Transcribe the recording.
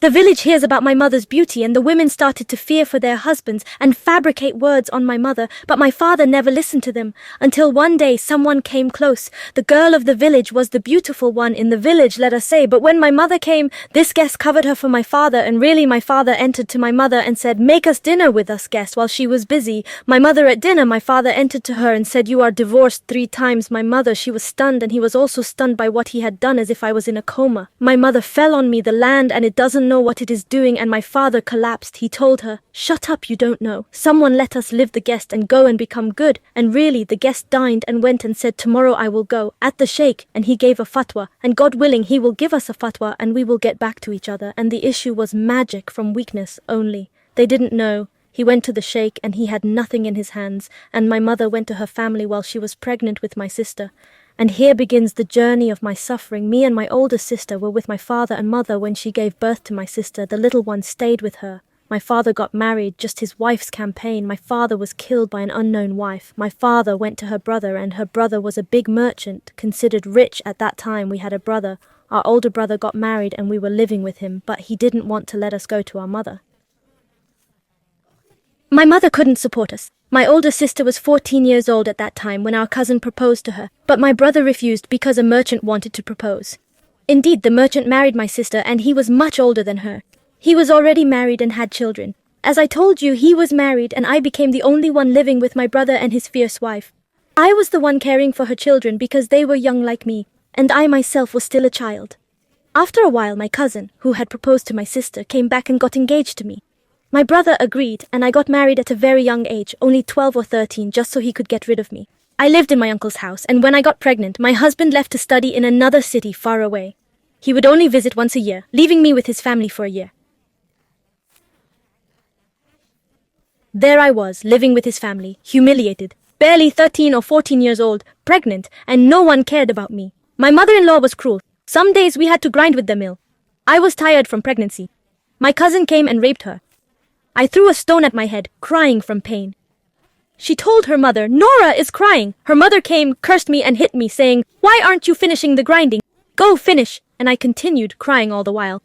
The village hears about my mother's beauty, and the women started to fear for their husbands and fabricate words on my mother, but my father never listened to them, until one day someone came close. The girl of the village was the beautiful one in the village, let us say, but when my mother came, this guest covered her for my father, and really my father entered to my mother and said, "Make us dinner with us, guest," while she was busy. My mother at dinner, my father entered to her and said, "You are divorced 3 times." My mother, she was stunned, and he was also stunned by what he had done, as if I was in a coma. My mother fell on me, the land, and it doesn't know what it is doing, and my father collapsed. He told her, "Shut up, you don't know. Someone let us live the guest and go and become good." And really, the guest dined and went and said, "Tomorrow I will go," at the sheikh, and he gave a fatwa, and God willing, he will give us a fatwa, and we will get back to each other. And the issue was magic from weakness only. They didn't know. He went to the sheikh, and he had nothing in his hands, and my mother went to her family while she was pregnant with my sister. And here begins the journey of my suffering. Me and my older sister were with my father and mother when she gave birth to my sister. The little one stayed with her. My father got married, just his wife's campaign. My father was killed by an unknown wife. My father went to her brother, and her brother was a big merchant, considered rich at that time. We had a brother. Our older brother got married, and we were living with him, but he didn't want to let us go to our mother. My mother couldn't support us. My older sister was 14 years old at that time when our cousin proposed to her, but my brother refused because a merchant wanted to propose. Indeed, the merchant married my sister, and he was much older than her. He was already married and had children. As I told you, he was married, and I became the only one living with my brother and his fierce wife. I was the one caring for her children because they were young like me, and I myself was still a child. After a while, my cousin, who had proposed to my sister, came back and got engaged to me. My brother agreed, and I got married at a very young age, only 12 or 13, just so he could get rid of me. I lived in my uncle's house, and when I got pregnant, my husband left to study in another city far away. He would only visit once a year, leaving me with his family for a year. There I was, living with his family, humiliated, barely 13 or 14 years old, pregnant, and no one cared about me. My mother-in-law was cruel. Some days we had to grind with the mill. I was tired from pregnancy. My cousin came and raped her. I threw a stone at my head, crying from pain. She told her mother, "Nora is crying." Her mother came, cursed me, and hit me, saying, "Why aren't you finishing the grinding? Go finish." And I continued crying all the while.